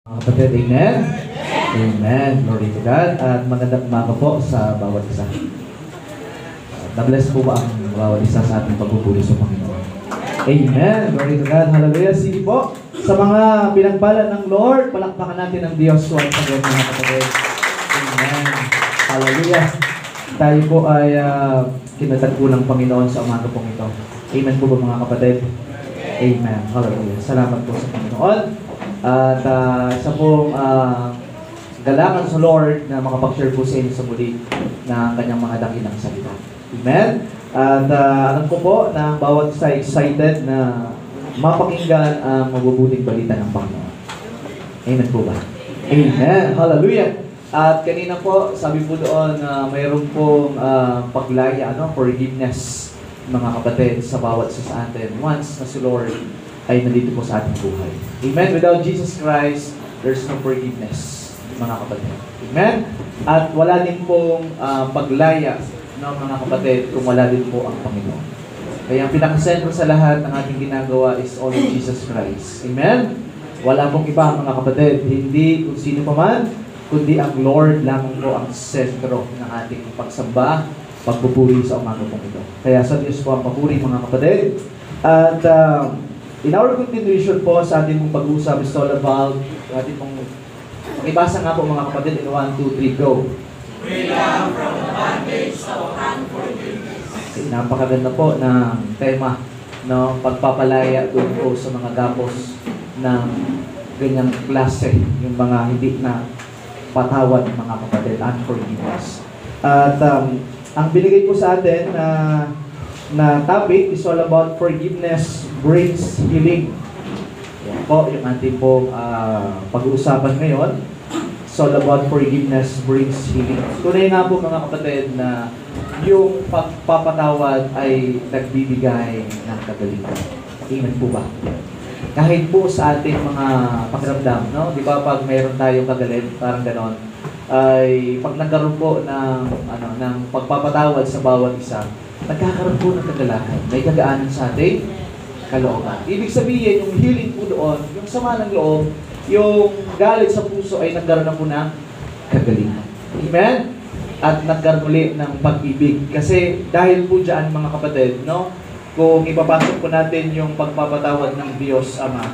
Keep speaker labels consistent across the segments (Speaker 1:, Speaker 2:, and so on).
Speaker 1: Mga kapatid, amen? Amen. Glory to God. At magandang umaga po sa bawat isa. Na-bless po ba ang bawat isa sa ating pagpupuli sa Panginoon? Amen. Glory to God. Hallelujah. Sige po. Sa mga pinagpala ng Lord, palakpakan natin ang Diyos once again, mga kapatid. Amen. Hallelujah. Tayo po ay kinatagpo ng Panginoon sa umaga pong ito. Amen po ba, mga kapatid? Amen. Hallelujah. Salamat po sa Panginoon. At isa pong galangan sa Lord na makapag-share po sa inyo sa muli na kanyang mga dakilang salita. Amen? At alam ko po na bawat isa excited na mapakinggan ang mabubuting balita ng Panginoon. Amen po ba? Amen! Hallelujah! At kanina po, sabi po doon na mayroon pong paglaya, forgiveness, mga kapatid, sa bawat isa sa atin. Once na si Lord ay nandito po sa ating buhay. Amen? Without Jesus Christ, there's no forgiveness, mga kapatid. Amen? At wala din pong paglaya, mga kapatid, kung wala din po ang Panginoon. Kaya ang pinakasentro sa lahat ng ating ginagawa is only Jesus Christ. Amen? Wala pong iba, mga kapatid. Hindi kung sino pa man, kundi ang Lord lamang po ang sentro ng ating pagsamba, pagpupuri sa umaga pong ito. Kaya sa Diyos po ang papuri, mga kapatid. At in our continuation po sa ating pong pag-usap is all about ating pong makibasa nga po, mga kapatid, in 1, 2, 3, go. Freedom from the bondage of unforgiveness. Okay, napakaganda po ng tema, pagpapalaya doon po sa mga gapos ng ganyang klase, yung mga hindi na patawad, mga kapatid, unforgiveness. At ang binigay po sa atin na topic is all about forgiveness brings healing. Yan po yung ating pong pag-uusapan ngayon. It's all about forgiveness brings healing. Tunay nga po, mga kapatid, na yung pagpapatawad ay nagbibigay ng kagalingan. Amen po ba? Kahit po sa ating mga pakiramdam, di ba, pag mayroon tayong kagalit, parang ganon, ay pag nagkaroon po ng pagpapatawad sa bawat isa, nagkakaroon po ng kagalakan. May kagaanan sa ating kalooban. Ibig sabihin, yung healing po doon, yung sama ng loob, yung galit sa puso ay nagkaroon na po ng kagalingan. Amen? At nagkaroon ulit ng pag-ibig. Kasi dahil po dyan, mga kapatid, kung ipapasok po natin yung pagpapatawad ng Diyos Ama,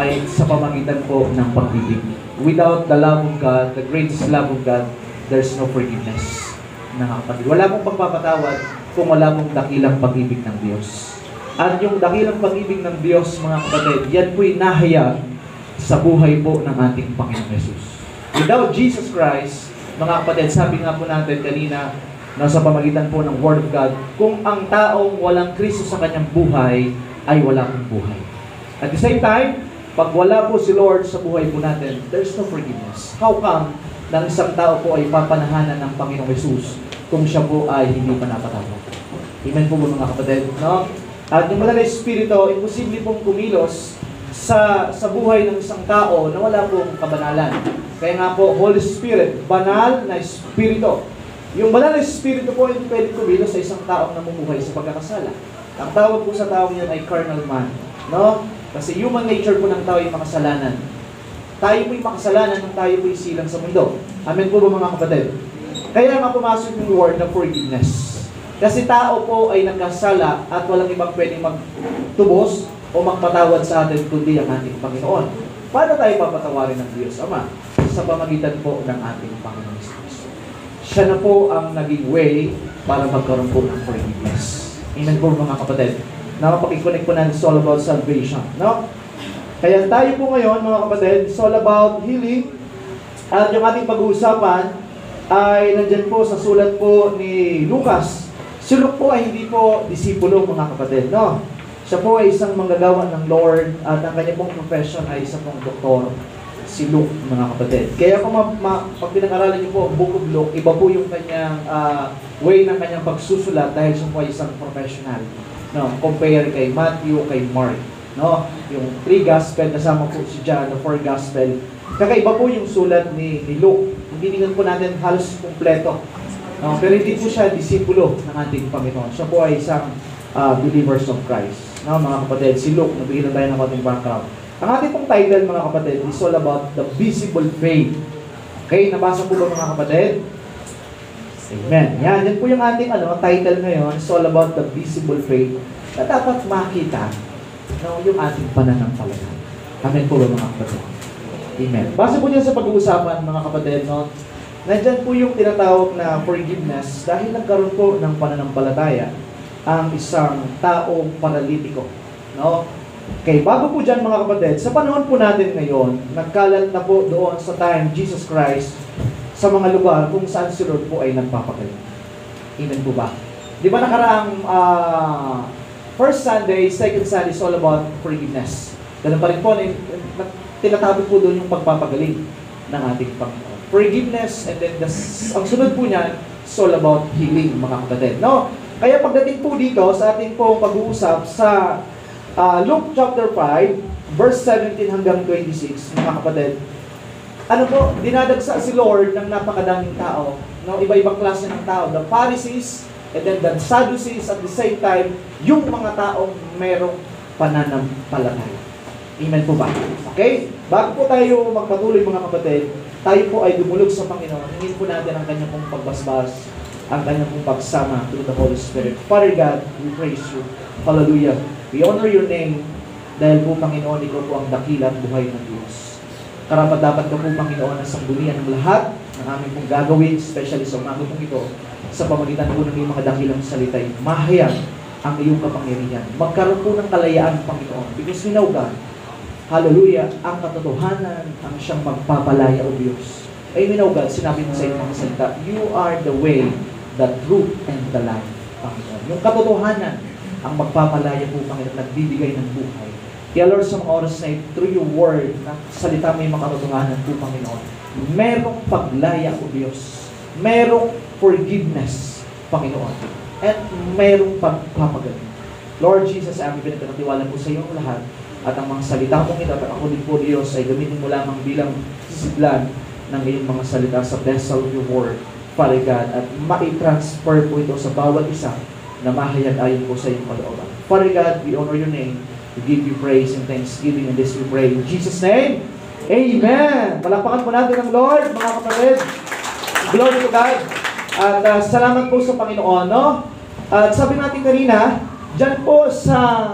Speaker 1: ay sa pamagitan po ng pag-ibig. Without the love of God, the greatest love of God, there's no forgiveness. Mga kapatid, wala pong pagpapatawad kung wala pong dakilang pag-ibig ng Diyos. At yung dakilang pag-ibig ng Diyos, mga kapatid, yan po'y nahayag sa buhay po ng ating Panginoong Jesus. Without Jesus Christ, mga kapatid, sabi nga po natin kanina, sa pamagitan po ng Word of God, kung ang taong walang Kristo sa kanyang buhay, ay wala pong buhay. At the same time, pag wala po si Lord sa buhay po natin, there's no forgiveness. How come na isang tao po ay papanahanan ng Panginoong Jesus kung siya po ay hindi pa napatawad? Amen po, mga kapatid. At yung banal na Espiritu, imposible pong kumilos sa buhay ng isang tao na wala pong kabanalan. Kaya nga po, Holy Spirit, banal na Espiritu. Yung banal na Espiritu po hindi pwede kumilos sa isang taong namumuhay sa pagkakasala. Ang tawag po sa taong yan ay carnal man. Kasi human nature po ng tao ay makasalanan. Tayo po'y makasalanan nang tayo po'y silang sa mundo. Amen po ba, mga kapatid? Kaya nga pumasok yung word na forgiveness. Kasi tao po ay nagkasala at walang ibang pwedeng magtubos o magpatawad sa atin kundi ang ating Panginoon. Paano tayo papatawarin ng Diyos Ama? Sa pamagitan po ng ating Panginoon Jesus. Siya na po ang naging way para magkaroon po ng forgiveness. Amen po, mga kapatid. Nakapag-connect po natin, it's all about salvation. Kaya tayo po ngayon, mga kapatid, it's all about healing. At yung ating pag-uusapan ay nandyan po sa sulat po ni Lucas. Si Luke po ay hindi po disipulo, mga kapatid. Siya po ay isang manggagawa ng Lord at ang kanya pong profession ay isang pong doktor, si Luke, mga kapatid. Kaya kung pag pinag-aralan niyo po ang Book of Luke, iba po yung kanyang way ng kanyang pagsusulat dahil siya po ay isang professional. Compare kay Matthew, kay Mark. Yung 3 gospel, kasama po si John, the 4 gospel. Kakaiba po yung sulat ni Luke. Hindi po natin halos kumpleto. Pero hindi po siya disipulo ng ating Panginoon. Siya po ay isang believers of Christ. Mga kapatid, si Luke, nabigyan tayo ng ating background. Ang ating pong title, mga kapatid, is all about the visible faith. Okay, nabasa po ba mga kapatid? Amen. Yan po yung ating title ngayon, is all about the visible faith na dapat makita yung ating pananampalataya. Amen po ba mga kapatid? Amen. Base po dyan sa pag-uusapan, mga kapatid, nandyan po yung tinatawag na forgiveness dahil nagkaroon po ng pananampalataya ang isang taong paralitiko. No? Okay, bago po dyan mga kapatid, sa panahon po natin ngayon, nagkalat na po doon sa time Jesus Christ sa mga lugar kung saan si Lord po ay nagpapagaling. Amen po ba? Di ba nakaraang first Sunday, second Sunday is all about forgiveness. Ganun pa rin po, tinatabi po doon yung pagpapagaling ng ating Panginoon. Forgiveness, and then ang sunod po niyan is all about healing, mga kapatid. No? Kaya pagdating po dito sa ating pong pag-uusap sa Luke chapter 5, verse 17 hanggang 26, mga kapatid, dinadagsa si Lord ng napakadaming tao, no? Iba-ibang klase ng tao, the Pharisees, and then the Sadducees, at the same time, yung mga taong merong pananampalataya. Amen po ba? Okay? Bago po tayo magpatuloy mga kapatid, tayo po ay dumulog sa Panginoon. Hingin po natin ang kanyang pong pagbasbas, ang kanyang pong pagsama through the Holy Spirit. Father God, we praise you. Hallelujah. We honor your name dahil po Panginoon, ikaw po ang dakila at buhay ng Diyos. Karapat-dapat ka po Panginoon ang sanggunian ng lahat ng aming pong gagawin, especially sa umaga pong ito, sa pamagitan po ng iyong mga dakilang salita'y mahayag ang iyong kapangyarihan. Magkaroon po ng kalayaan, Panginoon, because we know God, hallelujah, ang katotohanan ang siyang magpapalaya o Diyos. Ay, we know God, sinabi mo sa iyong mga salita, you are the way, the truth, and the life, Panginoon. Yung katotohanan ang magpapalaya po, Panginoon, nagbibigay ng buhay. Kaya Lord, sa mga oras na ito, through your word, na salita may makatotohanan po, Panginoon, merong paglaya o Diyos, merong forgiveness, Panginoon, at merong pagpapagaling. Lord Jesus, aming pinagkakatiwala po sa iyong lahat, at ang mga salita mong ito, at ako din po, Diyos, ay gamitin mo lamang bilang sisidlan ng iyong mga salita sa vessel of your word, Father God, at ma-transfer po ito sa bawat isa na mahayag ayon po sa iyong kalooban. Father God, we honor your name. We give you praise and thanksgiving, and this we pray in Jesus' name. Amen! Palakpakan po natin ang Lord, mga kapatid. Glory to God. At salamat po sa Panginoon, no? At sabi natin kanina, dyan po sa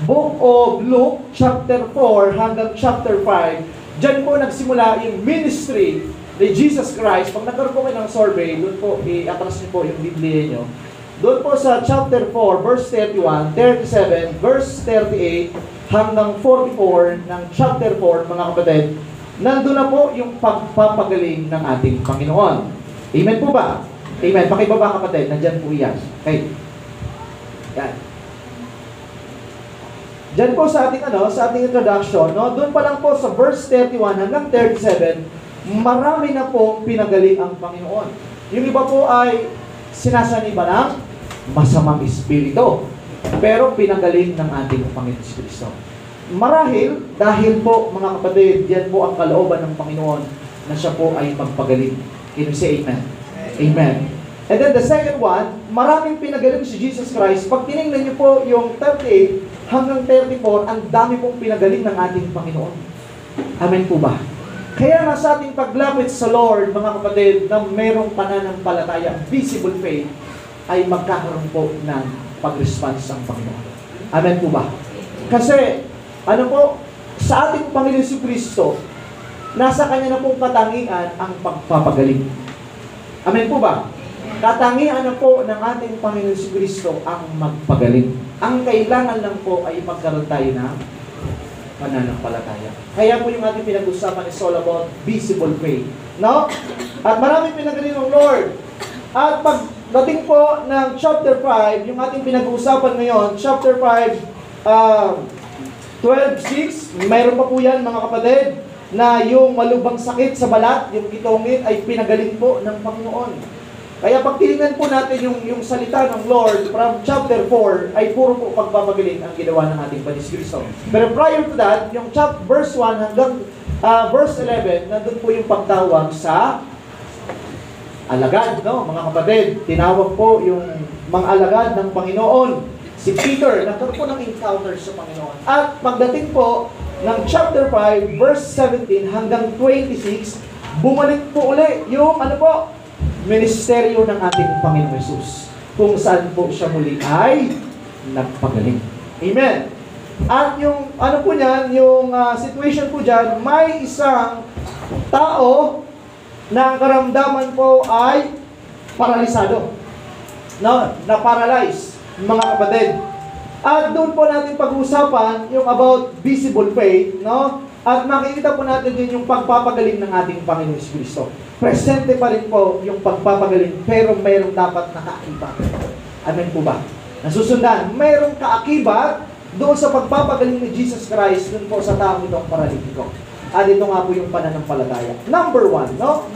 Speaker 1: Book of Luke, chapter 4 hanggang chapter 5, dyan po nagsimula yung ministry ni Jesus Christ. Pag nagkaroon po kayo ng survey, doon po, i-atras niyo po yung Biblia niyo. Doon po sa chapter 4, verse 31, 37, verse 38, hanggang 44 ng chapter 4, mga kapatid, nandun na po yung pagpapagaling ng ating Panginoon. Amen po ba? Amen. Pakibaba kapatid, nandyan po yan. Okay. Yan. Diyan po sa ating sa ating introduction, no, doon pa lang po sa verse 31 hanggang 37, marami na po pinagaling ang Panginoon. Yung iba po ay sinasaniba ng masamang espiritu, pero pinagaling ng ating Panginoon Kristo. Marahil dahil po mga kapatid, yan po ang kalooban ng Panginoon na siya po ay magpagaling. Can you say amen? Amen. And then the second one, maraming pinagaling si Jesus Christ. Pag tinignan niyo po yung 38 hanggang 34, ang dami pong pinagaling ng ating Panginoon. Amen po ba? Kaya nga sa ating paglapit sa Lord, mga kapatid, na mayroong pananampalataya, visible faith, ay magkakaroon po ng pag-response ang Panginoon. Amen po ba? Kasi, sa ating Panginoon si Kristo, nasa Kanya na pong katangian ang pagpapagaling. Amen po ba? Katangian na po ng ating Panginoon si Kristo ang magpagaling. Ang kailangan lang po ay magkaroon tayo ng pananampalataya. Kaya po yung ating pinag-usapan is all about visible faith. No? At maraming pinagaling ng Lord. At pagdating po ng chapter 5, yung ating pinag-uusapan ngayon, chapter 5, 12:6, mayroon pa po yan mga kapatid, na yung malubhang sakit sa balat, yung itongit, ay pinagaling po ng Panginoon. Kaya pag tinignan po natin yung salita ng Lord from chapter 4, ay puro po pagpapagaling ang ginawa ng ating Panginoon Kristo. Pero prior to that, yung verse 1 hanggang verse 11, nandun po yung pagtawag sa alagad, no? Mga kapatid, tinawag po yung mga alagad ng Panginoon. Si Peter, nagkaroon po ng encounter sa Panginoon. At pagdating po
Speaker 2: ng chapter 5, verse 17 hanggang 26, bumalik po uli yung ministeryo ng ating Panginoon Jesus, kung saan po siya muli ay nagpagaling. Amen. At yung po niyan, yung situation po diyan, may isang tao na ang karamdaman po ay paralisado. No, na-paralyze, mga kapatid. At doon po natin pag-uusapan yung about visible faith, no? At makikita po natin din yung pagpapagaling ng ating Panginoon Kristo. Presente pa rin po yung pagpapagaling, pero mayroong dapat nakaakibat. Amen po ba? Nasusundan, mayroong kaakibat doon sa pagpapagaling ni Jesus Christ doon po sa taong itong paralitiko. At ito nga po yung pananampalataya. Number 1, no?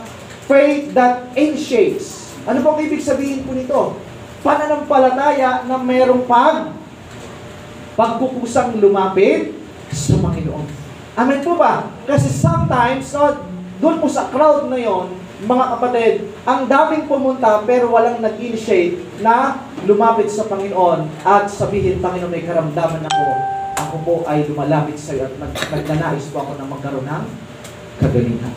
Speaker 2: Faith that initiates. Ano pong ibig sabihin po nito? Pananampalataya na mayroong pagkukusang lumapit sa Panginoon. Amen po ba? Kasi sometimes, no, doon po sa crowd na yon, mga kapatid, ang daming pumunta pero walang nag-initiate na lumapit sa Panginoon at sabihin, Panginoon, may karamdaman ako po ay lumalapit sa iyo at nagnanais po ako na magkaroon ng kagalingan.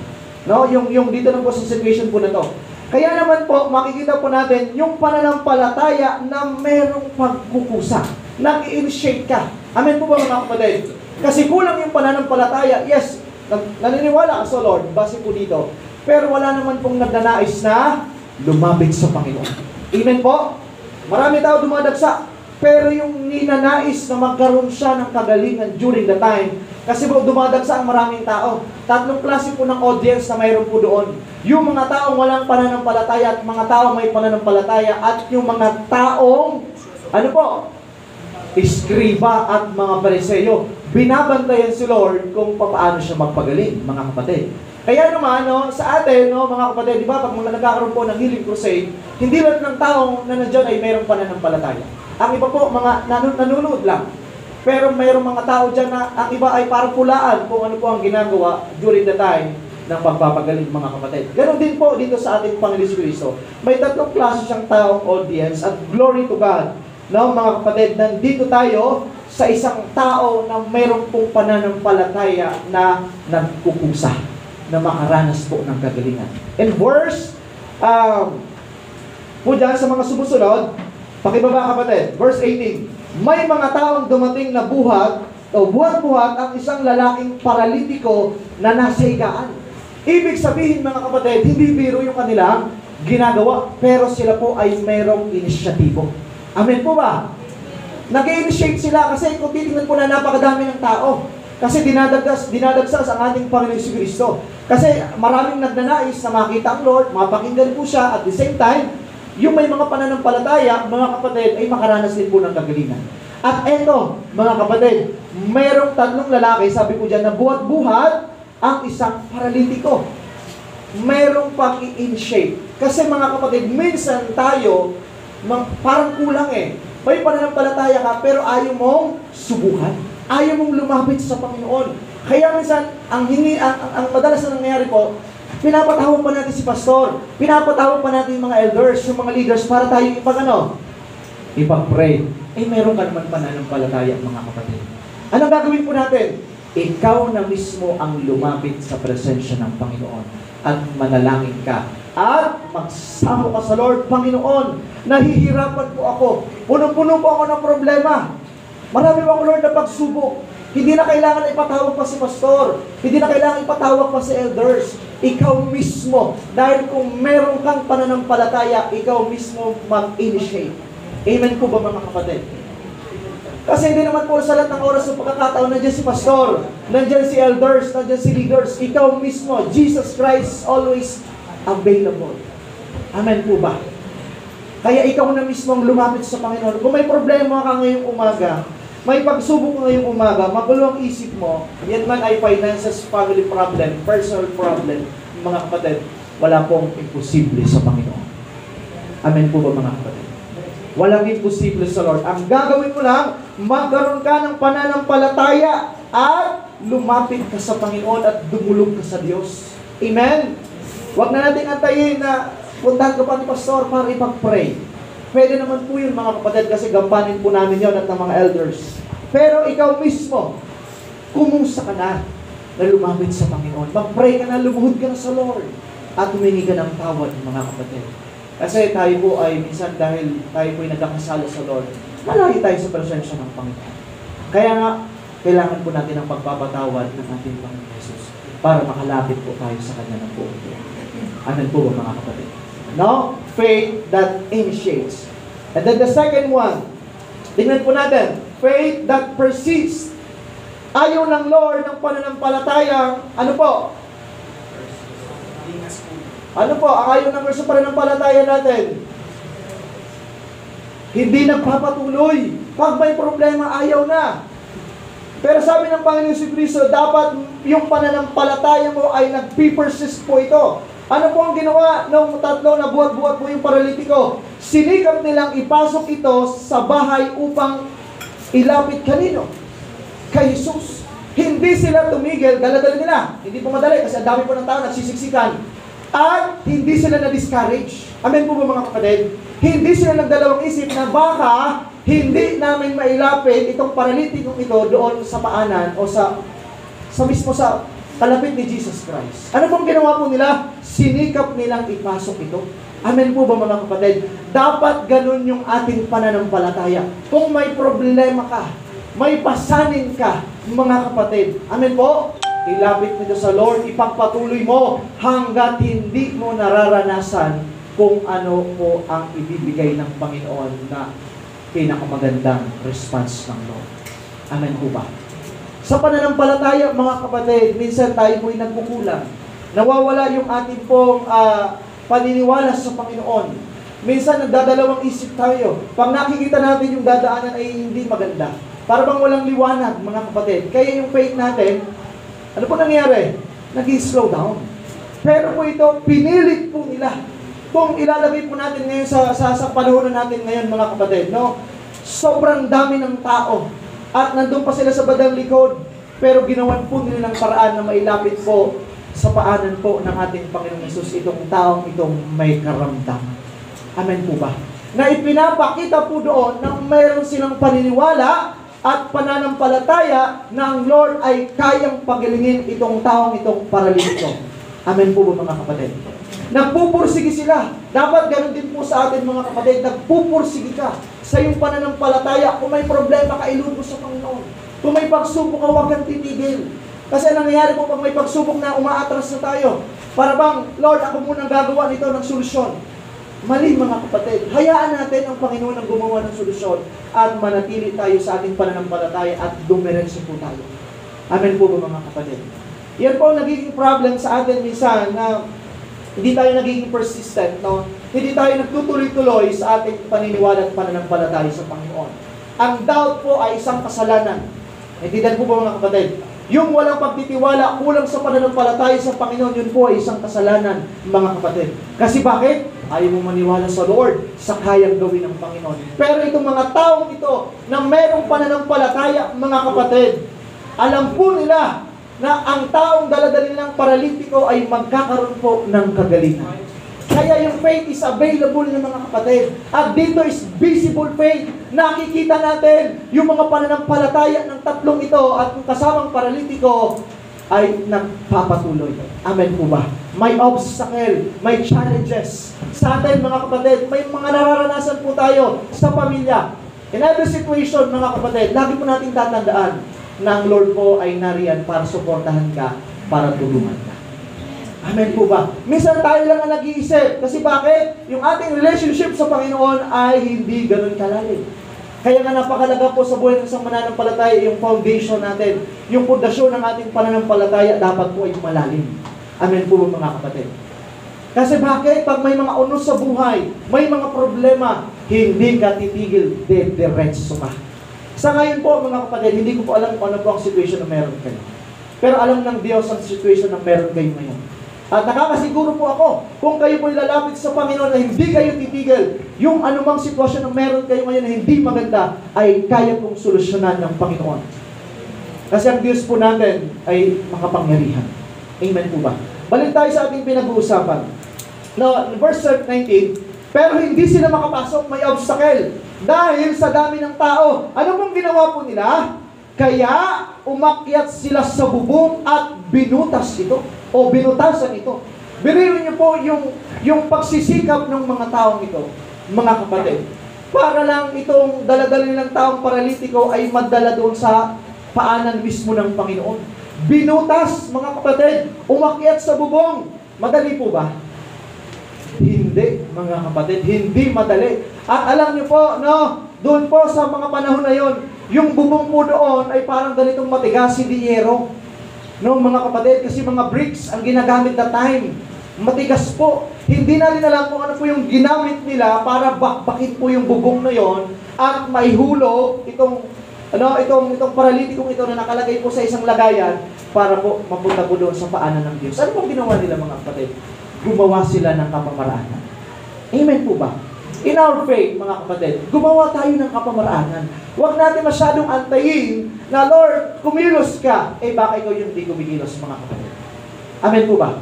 Speaker 2: No, yung dito na po sa situation po na to. Kaya naman po, makikita po natin yung pananampalataya na merong pagkukusa. Nag-initiate ka. Amen po ba mga kapatid? Kasi kulang yung pananampalataya. Yes, naniniwala ka sa Lord, base po dito. Pero wala naman pong nagnanais na lumapit sa Panginoon. Amen po? Marami tao dumadagsa. Pero yung ninanais na magkaroon siya ng kagalingan during the time, kasi po dumadagsa ang maraming tao. Tatlong klase po ng audience na mayroon po doon. Yung mga taong walang pananampalataya at mga taong may pananampalataya at yung mga taong, iskriba at mga Pariseyo. Binabantayan si Lord kung paano siya magpagaling, mga kapatid. Kaya naman, sa atin, mga kapatid, di ba, pag nagkakaroon po ng healing crusade, hindi lahat ng taong na nandiyan ay mayroong pananampalataya. Ang iba po, mga nanonood lang. Pero mayroong mga tao dyan na ang iba ay parang pulaan kung ano po ang ginagawa during the time ng pagpapagaling, mga kapatid. Ganon din po dito sa ating Panginoon Kristo. May tatlong klase siyang taong audience at glory to God. No, mga kapatid, nandito tayo sa isang tao na mayroong pong pananampalataya na nagkukusa, na makaranas po ng kagalingan. And verse, po dyan sa mga sumusunod, pakibaba kapatid, verse 18, may mga taong dumating na buhat-buhat ang isang lalaking paralitiko na nasa higaan. Ibig sabihin mga kapatid, hindi biro yung kanilang ginagawa, pero sila po ay mayroong inisyatibo. Amen po ba? Nag-initiate sila kasi kung titingnan po na napakadami ng tao. Kasi dinadagsas ang ating Panginoon Kristo. Kasi maraming nagnanais na makita ang Lord, mapakinggan po siya, at the same time, yung may mga pananampalataya, mga kapatid, ay makaranas din po ng kagalingan. At eto, mga kapatid, mayroong tatlong lalaki, sabi ko dyan, na buhat-buhat ang isang paralitiko. Mayroong pang-i-initiate. Kasi mga kapatid, minsan tayo, parang kulang May pananampalataya ka, pero ayaw mong subukan. Ayaw mong lumapit sa Panginoon. Kaya minsan, ang madalas na nangyayari po, pinapatawag pa natin si pastor, pinapatawag pa natin yung mga elders, yung mga leaders, para tayo ipag-pray. Meron ka naman pananampalataya, mga kapatid. Anong gagawin po natin? Ikaw na mismo ang lumapit sa presensya ng Panginoon at manalangin ka. At magsamo ka sa Lord, Panginoon, nahihirapan po ako. Puno-puno po ako ng problema. Marami po ako, Lord, na pagsubok. Hindi na kailangan ipatawag pa si pastor. Hindi na kailangan ipatawag pa si elders. Ikaw mismo, dahil kung meron kang pananampalataya, ikaw mismo mag-initiate. Amen po ba mga kapatid? Kasi hindi naman po sa lahat ng oras ng pagkakataon, nandiyan si pastor, nandiyan si elders, nandiyan si leaders. Ikaw mismo, Jesus Christ, always available. Amen po ba? Kaya ikaw na mismo ang lumapit sa Panginoon. Kung may problema ka ngayong umaga, may pagsubok ngayong umaga, magulo ang isip mo, yan man ay finances, family problem, personal problem, mga kapatid, wala pong imposible sa Panginoon. Amen po ba mga kapatid? Walang imposible sa Lord. Ang gagawin mo lang, magkaroon ka ng pananampalataya at lumapit ka sa Panginoon at dumulog ka sa Diyos. Amen? Huwag na natin antayin na puntahan ka pa ni pastor para ipag-pray. Pwede naman po yun mga kapatid kasi gampanin po namin yon at ng mga elders. Pero ikaw mismo, kumusta ka na lumapit sa Panginoon. Mag-pray ka na, lumuhod ka na sa Lord. At humingi ka ng tawad, mga kapatid. Kasi tayo po ay minsan dahil tayo po ay nagkakasala sa Lord, malayo tayo sa presensya ng Panginoon. Kaya nga, kailangan po natin ang pagpapatawad ng ating Panginoon Jesus para makalapit po tayo sa Kanya ng buong buhay. Amen po ba, mga kapatid? No? Faith that initiates. And then the second one, tingnan po natin, faith that persists. Ayaw ng Lord ng pananampalatayang, ano po? Ano po, ang ayaw ng Lord sa pananampalataya natin? Hindi nagpapatuloy. Pag may problema, ayaw na. Pero sabi ng Panginoon si Kristo, dapat yung pananampalataya mo ay nag-persist po ito. Ano po ang ginawa ng tatlo na buhat-buhat po yung paralitiko? Sinikap nilang ipasok ito sa bahay upang ilapit kanino? Kay Jesus. Hindi sila tumigil, dala-dala nila. Hindi po madali kasi ang dami po ng tao nagsisiksikan. At hindi sila na-discourage. Amen po ba, mga kapatid? Hindi sila nagdalawang isip na baka hindi namin mailapit itong paralitikong ito doon sa paanan o sa mismo sa kalapit ni Jesus Christ. Ano pong ginawa po nila? Sinikap nilang ipasok ito. Amen po ba, mga kapatid? Dapat ganun yung ating pananampalataya. Kung may problema ka, may pasanin ka, mga kapatid. Amen po? Ilapit mo ito sa Lord, ipagpatuloy mo hanggat hindi mo nararanasan kung ano po ang ibibigay ng Panginoon na pinakamagandang response ng Lord. Amen po ba? Sa pananampalataya, mga kapatid, minsan tayo po'y nagkukulang. Nawawala yung ating pong paniniwala sa Panginoon. Minsan nagdadalawang isip tayo. Pag nakikita natin yung dadaanan ay hindi maganda. Para bang walang liwanag, mga kapatid. Kaya yung faith natin, ano po nangyari? Nag-slow down. Pero po ito, pinilit po nila. Kung ilalagay po natin ngayon sa panahon natin ngayon, mga kapatid, no? Sobrang dami ng tao. At nandun pa sila sa badang likod. Pero ginawan po nila ng paraan na mailapit po sa paanan po ng ating Panginoong Hesus itong taong itong may karamdaman. Amen po ba? Na ipinapakita po doon na mayroon silang paniniwala at pananampalataya na ang Lord ay kayang pagalingin itong taong itong paralitiko. Amen po ba, mga kapatid? Nagpupursige sila. Dapat ganun din po sa atin, mga kapatid. Nagpupursige ka sa iyong pananampalataya. Kung may problema ka, ilubos sa Panginoon. Kung may pagsubok ka, huwag kang titigil. Kasi nangyayari po pag may pagsubok na umaatras na tayo. Para bang, Lord, ako munang gagawa nito ng solusyon. Mali, mga kapatid. Hayaan natin ang Panginoon ang gumawa ng solusyon at manatili tayo sa ating pananampalataya at dumiretso po tayo. Amen po ba, mga kapatid? Yan po ang nagiging problem sa atin minsan na hindi tayo nagiging persistent, no? Hindi tayo nagtutuloy-tuloy sa ating paniniwala at pananampalataya sa Panginoon. Ang doubt po ay isang kasalanan. Naintindihan po ba, mga kapatid? Yung walang pagtitiwala, kulang sa pananampalataya sa Panginoon, yun po ay isang kasalanan, mga kapatid. Kasi bakit? Ayaw mo maniwala sa Lord, sa kayang gawin ng Panginoon. Pero itong mga taong ito, na merong pananampalataya, mga kapatid, alam po nila na ang taong daladali ng paralitiko ay magkakaroon po ng kagalingan. Kaya yung faith is available ng mga kapatid. At dito is visible faith. Nakikita natin yung mga pananampalataya ng tatlong ito at yung kasamang paralitiko ay nagpapatuloy. Amen po ba? May obstacle, may challenges. Sa atin, mga kapatid, may mga nararanasan po tayo sa pamilya. In every situation, mga kapatid, lagi po natin tatandaan na ang Lord po ay nariyan para suportahan ka, para tulungan ka. Amen po ba? Minsan tayo lang ang nag-iisip. Kasi bakit? Yung ating relationship sa Panginoon ay hindi ganun kalalim. Kaya nga napakalaga po sa buhay ng isang mananampalataya yung foundation natin. Yung pundasyon ng ating pananampalataya dapat po ay malalim. Amen po ba, mga kapatid? Kasi bakit? Pag may mga unos sa buhay, may mga problema, hindi ka titigil, diretso ka. Sa ngayon po, mga kapatid, hindi ko po alam kung ano po ang situation na meron kayo. Pero alam ng Diyos ang situation na meron kayo ngayon. At nakakasiguro po ako, kung kayo po ilalapit sa Panginoon na hindi kayo titigil, yung anumang sitwasyon na meron kayo ngayon na hindi maganda, ay kaya pong solusyonan ng Panginoon. Kasi ang Diyos po natin ay makapangyarihan. Amen po ba? Balik tayo sa ating pinag-uusapan. Now, verse 19, pero hindi sila makapasok, may obstacle. Dahil sa dami ng tao. Ano pong ginawa po nila? Kaya umakyat sila sa bubong at binutas ito o binutasan ito. Biririn niyo po yung pagsisikap ng mga taong ito, mga kapatid. Para lang itong daladala nilang taong paralitiko ay madala doon sa paanan mismo ng Panginoon. Binutas, mga kapatid, umakyat sa bubong. Madali po ba? Hindi, mga kapatid, hindi madali. At alam niyo po, no, doon po sa mga panahon na yon, yung bubong po doon ay parang ganitong matigas, hindi yero. No, mga kapatid, kasi mga bricks ang ginagamit na time. Matigas po. Hindi na rin alam kung ano po yung ginamit nila para bakbakin po yung bubong na yon at maihulog itong paralitikong ito na nakalagay po sa isang lagayan para po mapunta po doon sa paanan ng Diyos. Ano pong ginawa nila, mga kapatid? Gumawa sila ng kapamaraanan. Amen po ba? In our faith, mga kapatid, gumawa tayo ng kapamaraanan. Huwag natin masyadong antayin na, Lord, kumilos ka. Baka ikaw yung hindi kumikilos, mga kapatid. Amen po ba?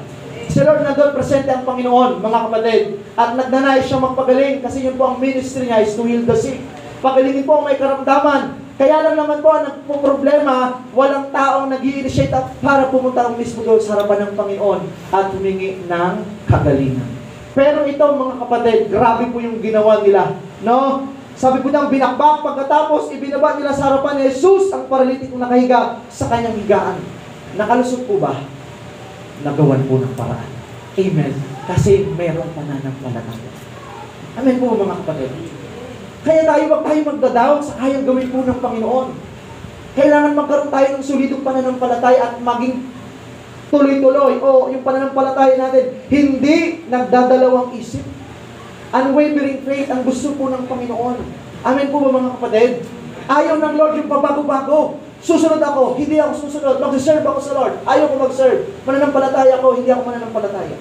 Speaker 2: Si Lord nandun, presente ang Panginoon, mga kapatid. At nagnanais siya magpagaling kasi yun po ang ministry niya is to heal the sick. Pagalingin po ang may karamdaman. Kaya lang naman po, ang problema, walang taong nag-i-initiate para pumunta mismo doon sa harapan ng Panginoon at humingi ng kagalingan. Pero ito, mga kapatid, grabe po yung ginawa nila. No? Sabi po niyang binakbak, pagkatapos ibinaba nila sa harapan ni Jesus ang paralitikong nakahiga sa kanyang higaan. Nakalusot po ba? Nagawan po ng paraan. Amen. Kasi mayroong pananampalataya. Amen po, mga kapatid. Kaya wag tayo magdadawat sa kayang gawin po ng Panginoon. Kailangan magkaroon tayo ng solidong pananampalataya at maging tuloy-tuloy. O yung pananampalataya natin, hindi nagdadalawang isip. Unwavering faith ang gusto po ng Panginoon. Amen po ba, mga kapatid? Ayaw ng Lord yung pabago-bago. Susunod ako, hindi ako susunod. Mag-serve ako sa Lord. Ayaw ko mag-serve. Mananampalataya ako, hindi ako mananampalataya.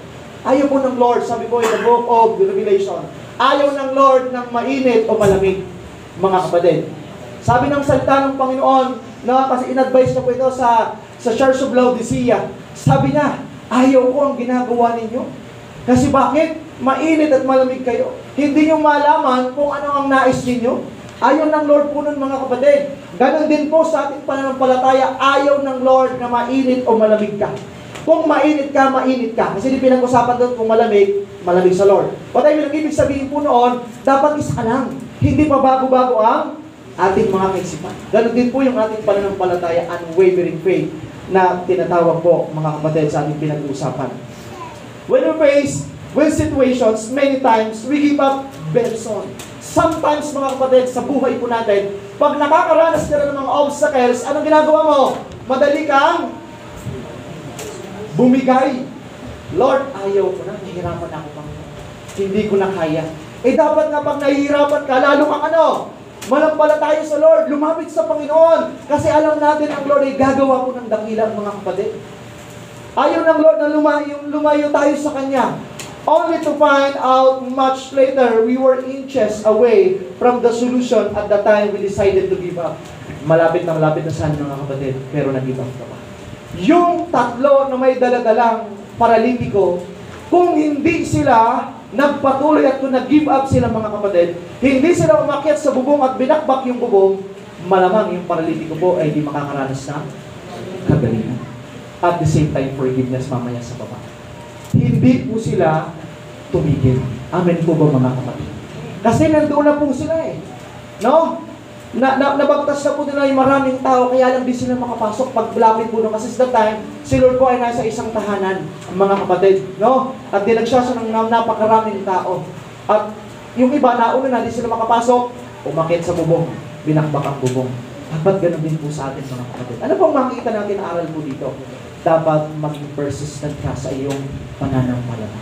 Speaker 2: Ayaw po ng Lord, sabi po in the book of Revelation, ayaw ng Lord ng mainit o malamig, mga kapatid. Sabi ng salita ng Panginoon, na kasi in-advise na po ito sa Church of Laodicea, sabi na, ayaw ko ang ginagawa ninyo. Kasi bakit? Mainit at malamig kayo. Hindi nyo malaman kung ano ang nais ninyo. Ayaw ng Lord po nun, mga kapatid. Ganon din po sa ating pananampalataya, ayaw ng Lord na mainit o malamig ka. Kung mainit ka, mainit ka. Kasi di pinag-usapan doon kung malamig, malamig sa Lord. What I mean, ang ibig sabihin po noon, dapat isa ka lang. Hindi pa bago-bago ang ating mga kaisipan. Ganon din po yung ating pananampalataya, unwavering faith, na tinatawag po, mga kapatid, sa ating pinag-uusapan. When we face situations, many times, we give up very soon. Sometimes, mga kapatid, sa buhay po natin, pag nakakaranas ka na ng mga obstacles, anong ginagawa mo? Madali kang bumigay. Lord, ayaw ko na, nahihirapan ako pang hindi ko na kaya. Dapat nga pag nahihirapan ka, lalo kang manampalataya sa Lord, lumapit sa Panginoon. Kasi alam natin ang Lord ay gagawa po ng dakilang, mga kapatid. Ayaw ng Lord na lumayo tayo sa Kanya. Only to find out much later, we were inches away from the solution at the time we decided to give up. Malapit na sana, mga kapatid, pero nag-give up ka pa. Yung tatlo na may daladalang paralitiko, kung hindi sila nagpatuloy at kung nag-give up sila, mga kapatid, hindi sila umakyat sa bubong at binakbak yung bubong, malamang yung paralitiko po ay hindi makakaranas ng kagalingan. At the same time, forgiveness mamaya sa baba. Hindi po sila tumigil. Amen po ba, mga kapatid? Kasi nandoon na po sila no? Nabagtas na po nila yung maraming tao, kaya lang di sila makapasok paglapit po nung kasi sa time, si Lord po ay nasa isang tahanan, mga kapatid, no? At dinagsiya siya ng napakaraming tao. At yung iba, nauna na, di sila makapasok, umakit sa bubong, binakbak ang bubong. Dapat ganun din po sa atin, mga kapatid. Ano pong makikita natin na aral po dito? Dapat maging persistent ka sa iyong pananampalataya.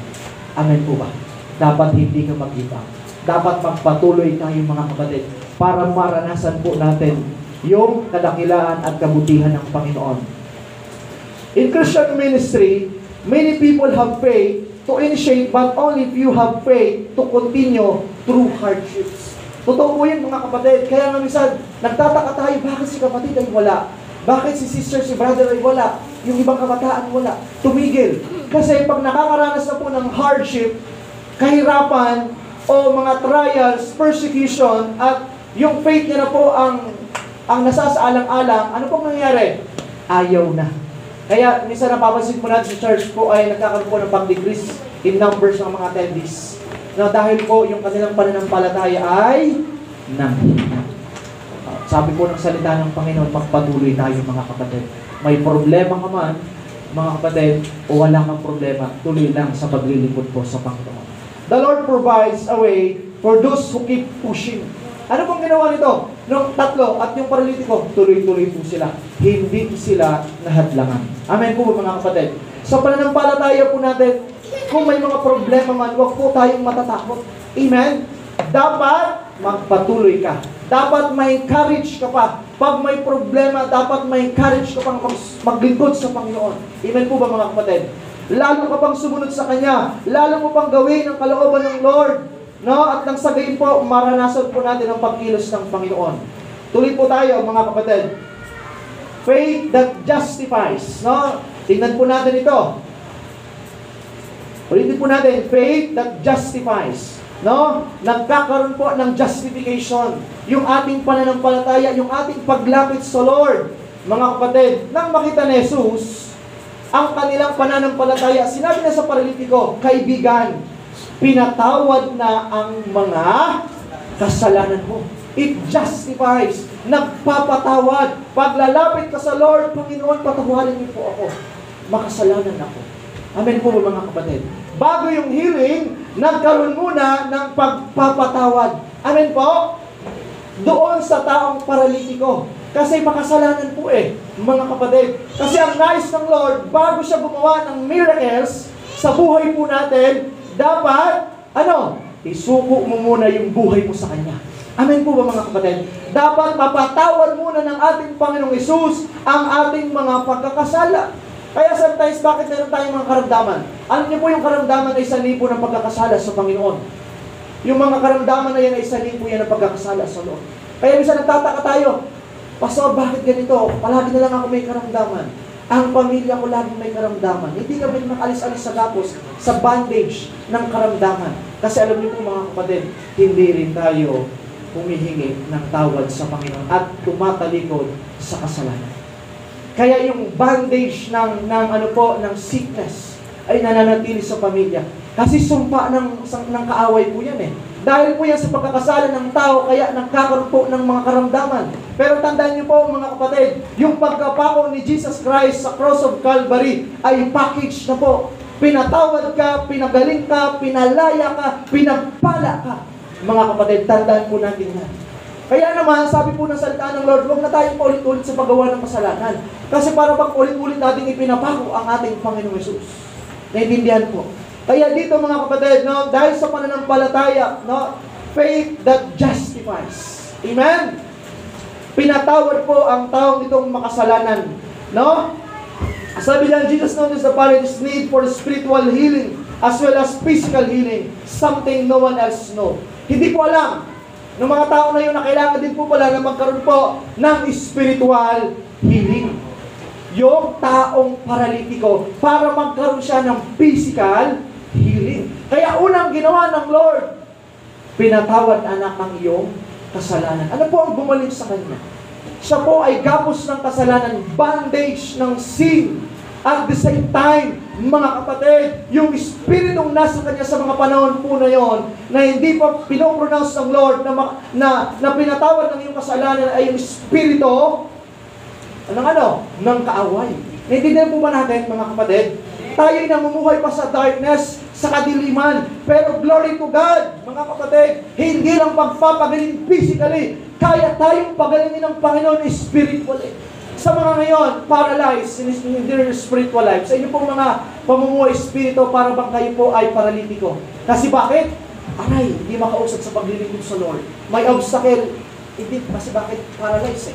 Speaker 2: Amen po ba? Dapat hindi ka mag-give up. Dapat magpatuloy tayo, mga kapatid, para maranasan po natin yung kadakilaan at kabutihan ng Panginoon. In Christian ministry, many people have faith to initiate, but only few have faith to continue through hardships. Totoo po yun, mga kapatid. Kaya nga minsan, nagtataka tayo, bakit si kapatid ay wala? Bakit si sister, si brother ay wala? Yung ibang kabataan wala. Tumigil. Kasi pag nakakaranas na po ng hardship, kahirapan, o mga trials, persecution, at yung faith niya na po ang ang nasasaalang-alang, ano pong nangyayari? Ayaw na. Kaya minsan napapansin po natin sa church po ay nagkakaroon po ng pag-decrease in numbers ng mga attendees. Na dahil po yung kanilang pananampalataya ay nanghina. Sabi po ng salita ng Panginoon, magpatuloy tayo mga kapatid. May problema ka man, mga kapatid, o wala kang problema, tuloy lang sa paglilingkod po sa Panginoon. The Lord provides a way for those who keep pushing. Ano pong ginawa nito? Nung tatlo at yung paralitiko, tuloy-tuloy po sila. Hindi sila nahadlangan. Amen po mga kapatid. Sa pananampalataya po natin, kung may mga problema man, huwag po tayong matatakot. Amen? Dapat magpatuloy ka. Dapat may courage ka pa. Pag may problema, dapat may courage ka pang maglingkod sa Panginoon. Amen po ba mga kapatid? Lalo ka pang sumunod sa Kanya. Lalo mo pang gawin ang kalooban ng Lord. No? At nang sa gayon po, maranasan po natin ang pagkilos ng Panginoon. Tuloy po tayo mga kapatid. Faith that justifies. No? Tingnan po natin ito. Ulitin po natin, faith that justifies. No? Nagkakaroon po ng justification. Yung ating pananampalataya, yung ating paglapit sa Lord. Mga kapatid, nang makita ni Jesus, ang kanilang pananampalataya, sinabi na sa paralitiko, kaibigan, pinatawad na ang mga kasalanan mo. It justifies. Nagpapatawad. Paglalapit ka sa Lord, Panginoon, patawarin niyo po ako. Makasalanan ako. Amen po mga kapatid. Bago yung healing, nagkaroon muna ng pagpapatawad. Amen po? Doon sa taong paralitiko. Kasi makasalanan po mga kapatid. Kasi ang nais ng Lord, bago siya gumawa ng miracles sa buhay po natin, dapat, isuko mo muna yung buhay mo sa Kanya. Amen po ba mga kapatid? Dapat mapatawad muna ng ating Panginoong Hesus ang ating mga pagkakasala. Kaya sometimes, bakit meron tayong mga karamdaman? Alam niyo po yung karamdaman ay sanhi po ng pagkakasala sa Panginoon. Yung mga karamdaman na yan ay sanhi po yan ng pagkakasala sa Lord. Kaya minsan nagtataka tayo, Pastor, bakit ganito? Palagi na lang ako may karamdaman. Ang pamilya ko lagi may karamdaman. Hindi kami makalis-alis sa gapos, sa bandage ng karamdaman. Kasi alam niyo po mga kapatid, hindi rin tayo humihingi ng tawad sa Panginoon at tumatalikod sa kasalanan. Kaya yung bandage ng sickness ay nananatili sa pamilya. Kasi sumpa ng kaaway po yan Dahil po yan sa pagkakasala ng tao, kaya nagkakaroon po ng mga karamdaman. Pero tandaan niyo po mga kapatid, yung pagkapako ni Jesus Christ sa cross of Calvary ay package na po. Pinatawad ka, pinagaling ka, pinalaya ka, pinagpala ka. Mga kapatid, tandaan po natin yan. Kaya naman, sabi po ng salita ng Lord, huwag na tayong paulit-ulit sa paggawa ng kasalanan. Kasi para bang ulit-ulit natin ipinapako ang ating Panginoong Hesus. Naintindihan po. Kaya dito mga kapatid, dahil sa pananampalataya, faith that justifies. Amen? Pinatawad po ang taong itong makasalanan. Sabi niya, Jesus noticed the parents' need for spiritual healing as well as physical healing. Something no one else knows. Hindi po alam ng mga tao na yun na kailangan din po pala na magkaroon po ng spiritual healing. Yung taong paralitiko, para magkaroon siya ng physical healing. Kaya unang ginawa ng Lord, pinatawad anak ang iyong kasalanan. Ano po ang bumalik sa kanya? Siya po ay gapos ng kasalanan, bandage ng sin. At the same time, mga kapatid, yung Espiritong nasa kanya sa mga panahon po na yon, na hindi pa pinopronounce ng Lord na pinatawad ng iyong kasalanan ay yung Espiritu ng kaaway. Naintindihan po ba natin, mga kapatid? Tayo'y namumuhay pa sa darkness, sa kadiliman. Pero glory to God, mga kapatid, hindi lang pagpapagaling physically, kaya tayong pagalingin ng Panginoon spiritually. Sa mga ngayon, paralyzed in their spiritual life, sa inyo pong mga pamumuhay espiritu, para bang kayo po ay paralitiko. Kasi bakit? Aray, hindi makausap sa paglilingkod sa Lord. May obstacle. Hindi, kasi bakit? Paralyzed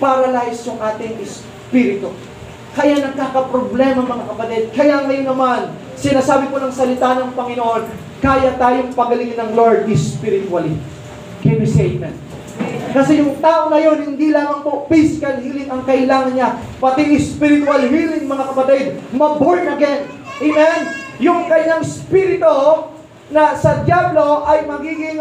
Speaker 2: Paralyzed yung ating espiritu. Kaya nagkakaproblema mga kapatid. Kaya ngayon naman, sinasabi po ng salita ng Panginoon, kaya tayong pagalingin ng Lord spiritually. Can you say amen? Kasi yung tao na yun, hindi lamang po physical healing ang kailangan niya, pati spiritual healing mga kapatid, ma-born again. Amen? Yung kanyang spirito na sa diablo ay magiging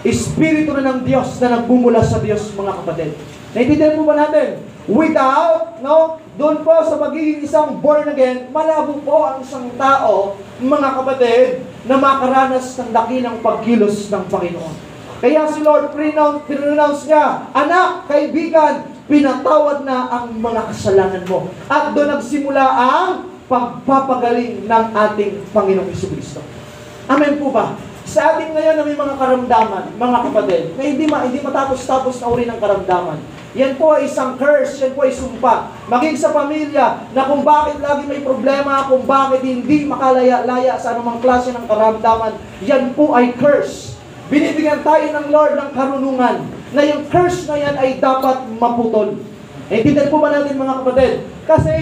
Speaker 2: Espiritu na ng Diyos na nagmumula sa Diyos, mga kapatid. Naintindihan po ba natin? Without, doon po sa magiging isang born again, malabo po ang isang tao, mga kapatid, na makaranas ng dakilang pagkilos ng Panginoon. Kaya si Lord, pronounce niya, anak, kaibigan, pinatawad na ang mga kasalanan mo. At doon nagsimula ang pagpapagaling ng ating Panginoong Jesucristo. Amen po ba? Sa ating ngayon na may mga karamdaman, mga kapatid, na hindi matapos-tapos na uri ng karamdaman. Yan po ay isang curse, yan po ay sumpa. Maging sa pamilya, na kung bakit lagi may problema, kung bakit hindi makalaya-laya sa anumang klase ng karamdaman, yan po ay curse. Binibigyan tayo ng Lord ng karunungan, na yung curse na yan ay dapat maputol. Intindihan po ba natin, mga kapatid? Kasi,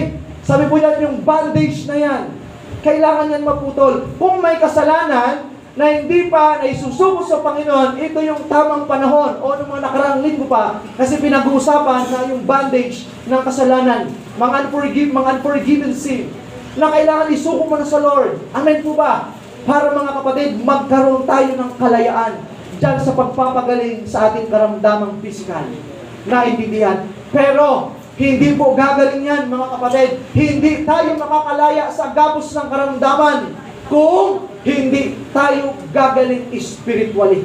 Speaker 2: sabi po yan, yung bandage na yan, kailangan yan maputol. Kung may kasalanan, na hindi pa naisusuko sa Panginoon, ito yung tamang panahon o ng mga nakaraang linggo pa kasi pinag-uusapan na yung bandage ng kasalanan, mga unforgiven sin na kailangan isuko mo na sa Lord. Amen po ba? Para mga kapatid, magkaroon tayo ng kalayaan dyan sa pagpapagaling sa ating karamdamang pisikal. Naintindihan? Pero, hindi po gagaling yan, mga kapatid. Hindi tayo makakalaya sa gapos ng karamdaman kung hindi tayo gagaling spiritually.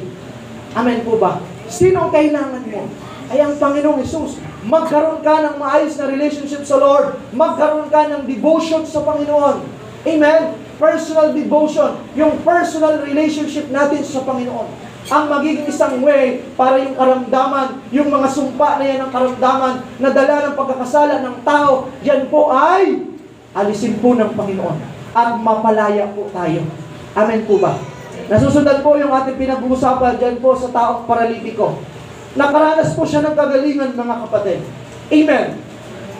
Speaker 2: Amen po ba? Sinong kailangan mo? Ay ang Panginoong Hesus. Magkaroon ka ng maayos na relationship sa Lord. Magkaroon ka ng devotion sa Panginoon. Amen? Personal devotion. Yung personal relationship natin sa Panginoon. Ang magiging isang way para yung karamdaman, yung mga sumpa na yan ng karamdaman, na dala ng pagkakasala ng tao, yan po ay alisin po ng Panginoon. At mapalaya po tayo. Amen po ba? Nasusundan po yung ating pinag-uusapan dyan po sa taong paralitiko. Nakaranas po siya ng kagalingan, mga kapatid. Amen.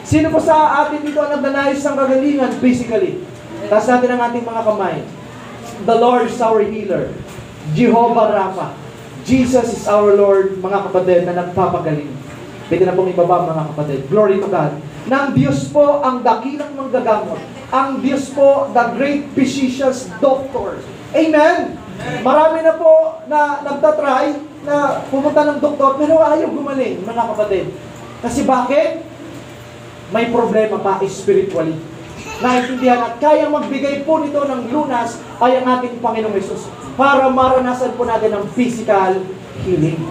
Speaker 2: Sino po sa atin dito ang nagnanais ng kagalingan physically? Taas natin ang ating mga kamay. The Lord is our healer. Jehovah Rapha. Jesus is our Lord, mga kapatid, na nagpapagaling. Pwede na pong ibaba, mga kapatid. Glory to God. Nang Diyos po ang dakilang manggagamot. Ang Diyos po, the great physician's doctor. Amen? Marami na po na nagtatry na pumunta ng doktor, pero ayaw gumaling, mga kapatid. Kasi bakit? May problema pa spiritually. Naintindihan at kaya magbigay po nito ng lunas ay ang ating Panginoong Hesus para maranasan po natin ang physical healing.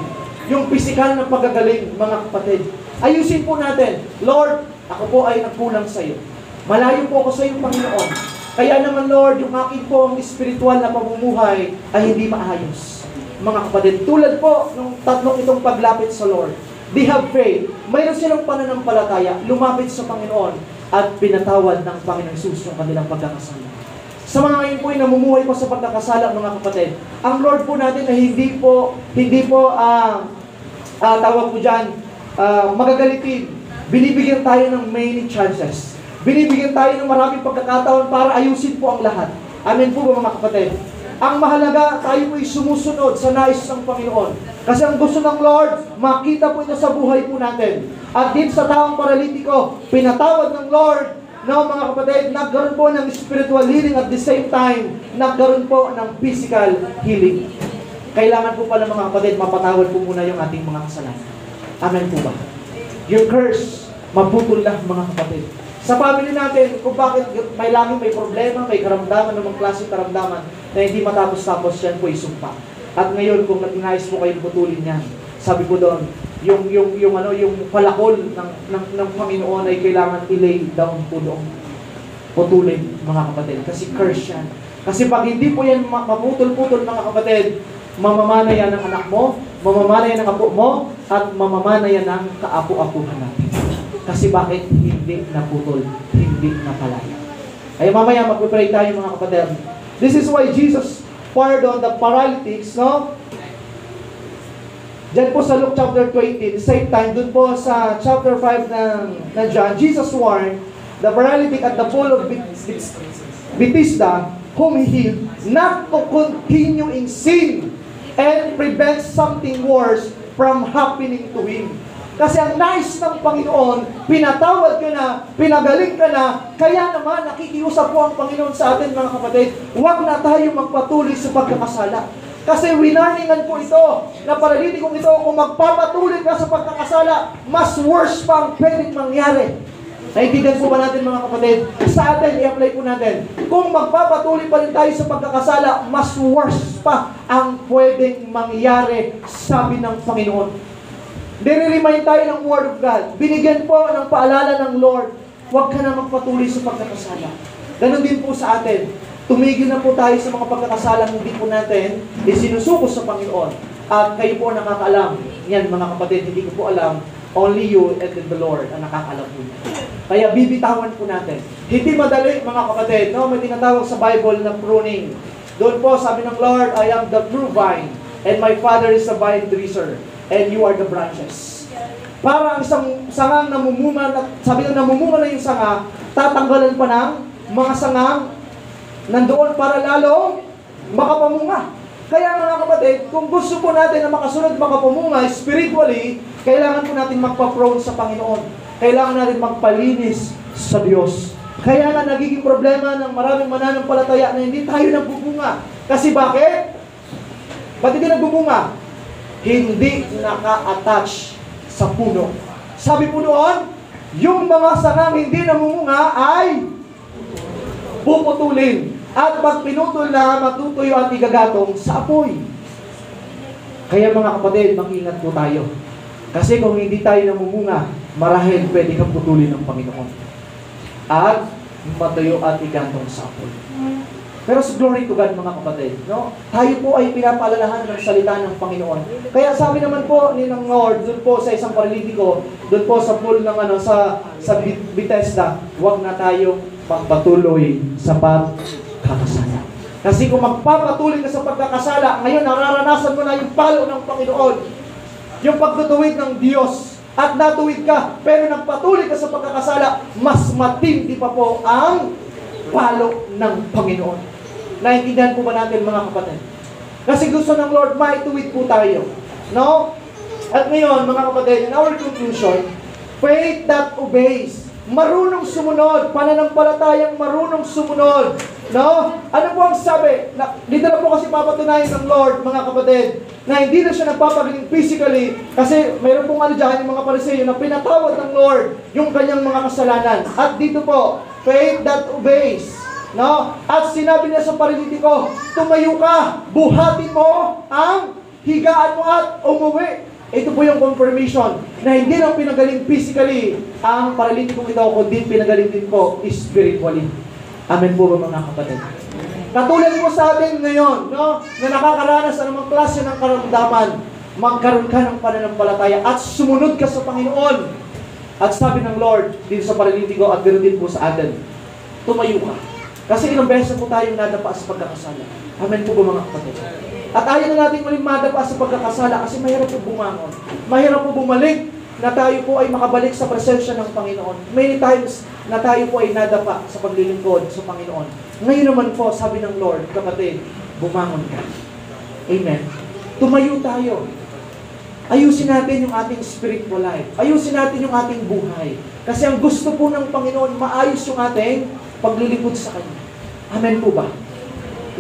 Speaker 2: Yung physical na pagagaling, mga kapatid. Ayusin po natin, Lord, ako po ay nagkulang sa iyo. Malayo po ako sa iyo, Panginoon. Kaya naman, Lord, yung aking po ang spiritual na pamumuhay ay hindi maayos. Mga kapatid, tulad po ng tatlong itong paglapit sa Lord. They have faith. Mayroon silang pananampalataya, lumapit sa Panginoon at pinatawad ng Panginoong Hesus yung kanilang pagkakasala. Sa mga ngayon po ay namumuhay po sa pagkakasala, mga kapatid. Ang Lord po natin na hindi po tawag po dyan, magagalitin. Binibigyan tayo ng many chances. Binibigyan tayo ng maraming pagkakataon para ayusin po ang lahat. Amen po ba, mga kapatid? Ang mahalaga, tayo po'y sumusunod sa nais ng Panginoon. Kasi ang gusto ng Lord, makita po ito sa buhay po natin. At din sa taong paralitiko, pinatawad ng Lord, mga kapatid, nagkaroon po ng spiritual healing at the same time, nagkaroon po ng physical healing. Kailangan po pala, mga kapatid, mapatawad po muna yung ating mga kasalanan. Amen po ba? Yung curse, maputol lang, mga kapatid. Sa family natin, kung bakit laging may problema, may karamdaman, ng mga klaseng karamdaman na hindi matapos-tapos, yan po isumpa. At ngayon, kung nais po kayong putulin yan, sabi ko doon, yung palakol ng Panginoon ay kailangan i-lay down po doon. Putulin, mga kapatid. Kasi curse yan. Kasi pag hindi po yan maputol-putol, mga kapatid, mamamana yan ng anak mo, mamamana yan ng apo mo, at mamamana yan ng kaapo-apuhan natin. Kasi bakit hindi naputol, hindi napalaya? Ay mamaya magpipray tayo, mga kapatid. This is why Jesus pardoned the paralytics, no? Diyan po sa Luke chapter 20, the same time, dun po sa chapter 5 ng John, Jesus warned the paralytic at the pool of Bethesda, whom He healed, not to continue in sin and prevent something worse from happening to him. Kasi ang nais ng Panginoon, pinatawad ka na, pinagaling ka na, kaya naman nakikiusap po ang Panginoon sa atin, mga kapatid, huwag na tayo magpatuloy sa pagkakasala. Kasi winarningan po ito na paralitikong ito, kung magpapatuloy ka sa pagkakasala, mas worse pa ang pwedeng mangyari. Naiintindihan po ba natin mga kapatid? Sa atin, i-apply po natin. Kung magpapatuloy pa rin tayo sa pagkakasala, mas worse pa ang pwedeng mangyari, sabi ng Panginoon. Nire-remind tayo ng Word of God. Binigyan po ng paalala ng Lord, huwag ka na magpatuloy sa pagkakasala. Ganon din po sa atin. Tumigil na po tayo sa mga pagkakasalang hindi po natin isinusuko sa Panginoon. At kayo po ang nakakaalam. Yan mga kapatid, hindi ko po alam. Only you and the Lord ang nakakaalam po niya. Kaya bibitawan po natin. Hindi madali mga kapatid. No? May tinatawag sa Bible na pruning. Doon po sabi ng Lord, I am the true vine and my Father is the vine dresser and you are the branches. Para ang isang sangang namumunga, sabi ng namumunga na yung sanga, tatanggalan pa ng mga sangang nandoon para lalo makapamunga. Kaya mga kapatid, kung gusto po natin na makasunod makapamunga spiritually, kailangan po natin magpa-prone sa Panginoon. Kailangan natin magpalinis sa Diyos. Kaya nga nagiging problema ng maraming mananampalataya na hindi tayo nagbubunga. Kasi bakit? Ba't hindi nagbubunga? Hindi naka-attach sa puno. Sabi po noon, yung mga sangang hindi namumunga ay puputulin. At pag pinutol na, matutuyo at igagatong sa apoy. Kaya mga kapatid, mag-ingat po tayo. Kasi kung hindi tayo namumunga, marahil pwede kang putulin ng Panginoon. At matuyo at igatong sa apoy. Pero sa glory to God mga kapatid, no? Tayo po ay pinapaalalahan ng salita ng Panginoon. Kaya sabi naman po ni ng Lord, doon po sa isang paralitiko, doon po sa pool ng sa Bethesda, huwag na tayong magpatuloy sa pagkakasala. Kasi kung magpapatuloy ka sa pagkakasala, ngayon nararanasan mo na yung palo ng Panginoon. Yung pagtutuwid ng Diyos. At natuwid ka, pero nagpatuloy ka sa pagkakasala, mas matindi pa po ang palo ng Panginoon. Naintindihan po ba natin mga kapatid? Kasi gusto ng Lord, maituwid po tayo. No? At ngayon, mga kapatid, in our conclusion, faith that obeys. Marunong sumunod, pananampalatayang marunong sumunod. No? Ano po ang sabi? Dito na po kasi papatunayan ng Lord, mga kapatid, na hindi na siya nagpapagaling physically kasi mayroon pong dyan, yung mga Pariseo na pinatawad ng Lord yung kanyang mga kasalanan. At dito po, faith that obeys. No? At sinabi niya sa paralitiko, tumayo ka, buhatin mo ang higaan mo at umuwi. Ito po yung confirmation na hindi lang pinagaling physically ang paralitikong ito, kundi pinagaling din po spiritually. Amen po ba mga kapatid? Katulad po sa atin ngayon, no, na nakakaranas sa anumang klase ng karamdaman, magkaroon ka ng pananampalataya at sumunod ka sa Panginoon. At sabi ng Lord, dito sa paralitiko at ganoon din po sa atin, tumayo ka. Kasi ilang beses po tayong nadapa sa pagkakasala. Amen po ba mga kapatid? At ayaw na natin muling madapa sa pagkakasala kasi mahirap po bumangon. Mahirap po bumalik na tayo po ay makabalik sa presensya ng Panginoon. Many times na tayo po ay nadapa sa paglilingkod sa Panginoon. Ngayon naman po, sabi ng Lord, kapatid, bumangon ka. Amen. Tumayo tayo. Ayusin natin yung ating spiritual life. Ayusin natin yung ating buhay. Kasi ang gusto po ng Panginoon, maayos yung ating paglilingkod sa Kanya. Amen po ba?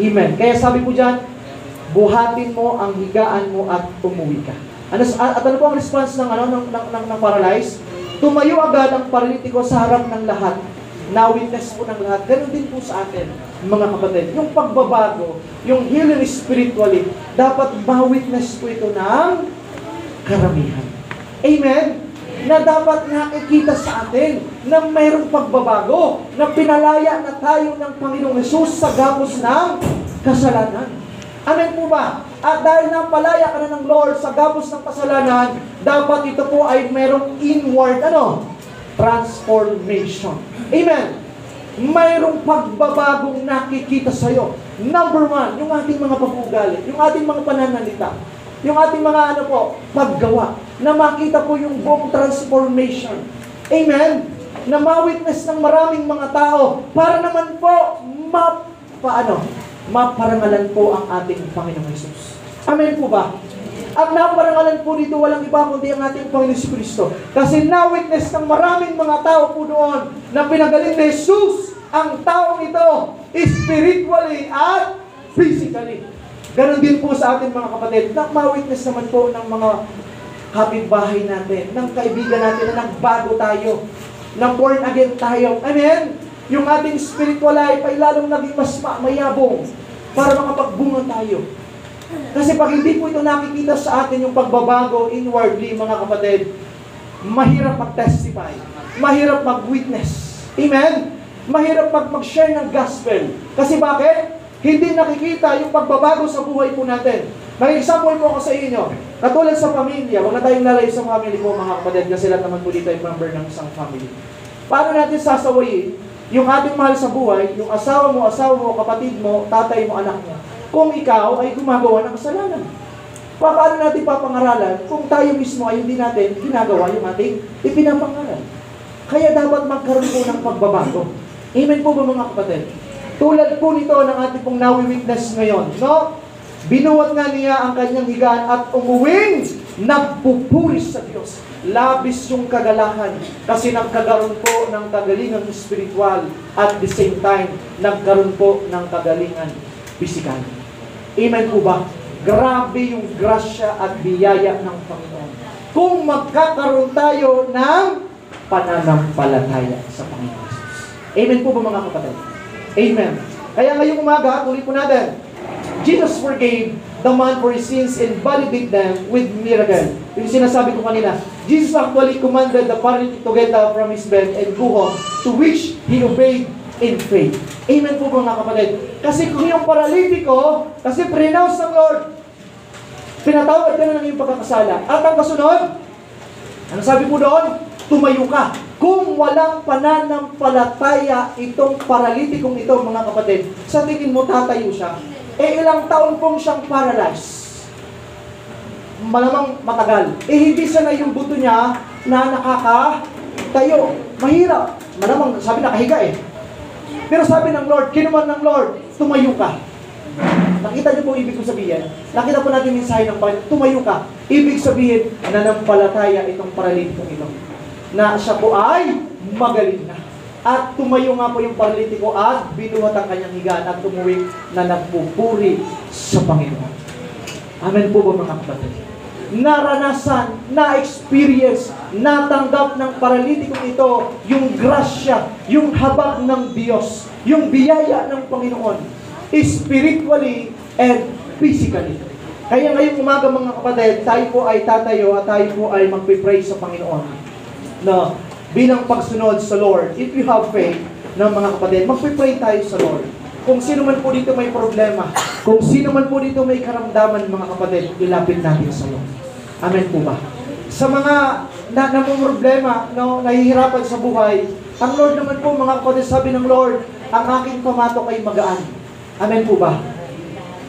Speaker 2: Amen. Kaya sabi po dyan, buhatin mo ang higaan mo at umuwi ka. At ano po ang response ng paralyzed? Tumayo agad ang paralitiko sa harap ng lahat. Na-witness po ng lahat. Ganun din po sa atin, mga kapatid. Yung pagbabago, yung healing spiritually, dapat ma-witness po ito ng karamihan. Amen? Na dapat nakikita sa atin na mayroong pagbabago, na pinalaya na tayo ng Panginoong Hesus sa gapos ng kasalanan. Amen po ba? At dahil napalaya ka na ng Lord sa gapos ng kasalanan, dapat ito po ay mayroong inward, transformation. Amen. Mayroong pagbabagong nakikita sa iyo. Number one, yung ating mga pag-uugali, yung ating mga pananalita, yung ating mga paggawa, na makita po yung buong transformation. Amen. Na ma-witness ng maraming mga tao para naman po maparangalan po ang ating Panginoong Hesus. Amen po ba? At naparangalan po dito walang iba kundi ang ating Panginoong Kristo. Kasi na-witness ng maraming mga tao po doon na pinagaling ni Hesus ang taong ito spiritually at physically. Ganon din po sa atin mga kapatid, na ma-witness naman po ng mga kapitbahay natin, ng kaibigan natin na nagbago tayo, na born again tayo. Amen? Yung ating spiritual life ay lalong naging mas mayabong para makapagbunga tayo. Kasi pag hindi po ito nakikita sa atin yung pagbabago inwardly, mga kapatid, mahirap mag-testify, mahirap mag-witness. Amen? Mahirap mag-share ng gospel. Kasi bakit? Hindi nakikita yung pagbabago sa buhay po natin. May example po ako sa inyo. Katulad sa pamilya, huwag na tayong lalayo sa family po mga kapatid, kasi lahat naman po dito ay member ng isang family. Paano natin sasawayin yung ating mahal sa buhay, yung asawa mo, kapatid mo, tatay mo, anak mo, kung ikaw ay gumagawa ng kasalanan? Paano natin papangaralan kung tayo mismo ay hindi natin ginagawa yung ating ipinapangaral? Kaya dapat magkaroon po ng pagbabago. Amen po ba mga kapatid? Tulad po nito ng ating pong nawi-witness ngayon, no? Binuhat nga niya ang kanyang higaan at umuwing nagpupuris sa Diyos. Labis yung kagalahan kasi nagkagaroon po ng kagalingan spiritual at the same time, nagkaroon po ng kagalingan physical. Amen po ba? Grabe yung grasya at biyaya ng Panginoon. Kung magkakaroon tayo ng pananampalataya sa Panginoon Jesus. Amen po ba mga kapatid? Amen. Kaya ngayong umaga, tuloy po natin. Jesus forgave the man for his sins and validated them with miracle. Yung sinasabi ko kanina, Jesus actually commanded the paralytic to get up from his bed and go home, to which he obeyed in faith. Amen po mga kapatid. Kasi kung yung paralitiko, kasi pre-announce ng Lord, pinatawad ka na ng iyong pagkakasala. At ang kasunod, ano sabi po doon? Tumayo ka. Kung walang pananampalataya itong paralitikong ito mga kapatid, sa tingin mo tatayo siya, ilang taon pong siyang paralyzed. Malamang matagal. Hindi sana yung buto niya na nakakatayo. Mahirap. Malamang, sabi nakahiga Pero sabi ng Lord, kinuman ng Lord, tumayo ka. Nakita niyo po ibig ko sabihin? Nakita po natin mensahe ng Panginoon, tumayo ka. Ibig sabihin, nanampalataya itong paralitikong ito. Na siya po ay magaling na. At tumayo nga po yung paralitiko at binuhat ang kanyang higaan at tumuwing na nagpupuri sa Panginoon. Amen po ba mga kapatid? Naranasan, na-experience, natanggap ng paralitikong ito yung grasya, yung habag ng Diyos, yung biyaya ng Panginoon, spiritually and physically. Kaya ngayong umaga mga kapatid, tayo po ay tatayo at tayo po ay magpipray sa Panginoon. No? Bilang pagsunod sa Lord, if you have faith, ng mga kapatid, magpipray tayo sa Lord. Kung sino man po dito may problema, kung sino man po dito may karamdaman, mga kapatid, ilapit natin sa Lord. Amen po ba? Sa mga namumroblema, no, nahihirapan sa buhay, ang Lord naman po, mga kapatid, sabi ng Lord, ang aking pamatok ay magaan. Amen po ba?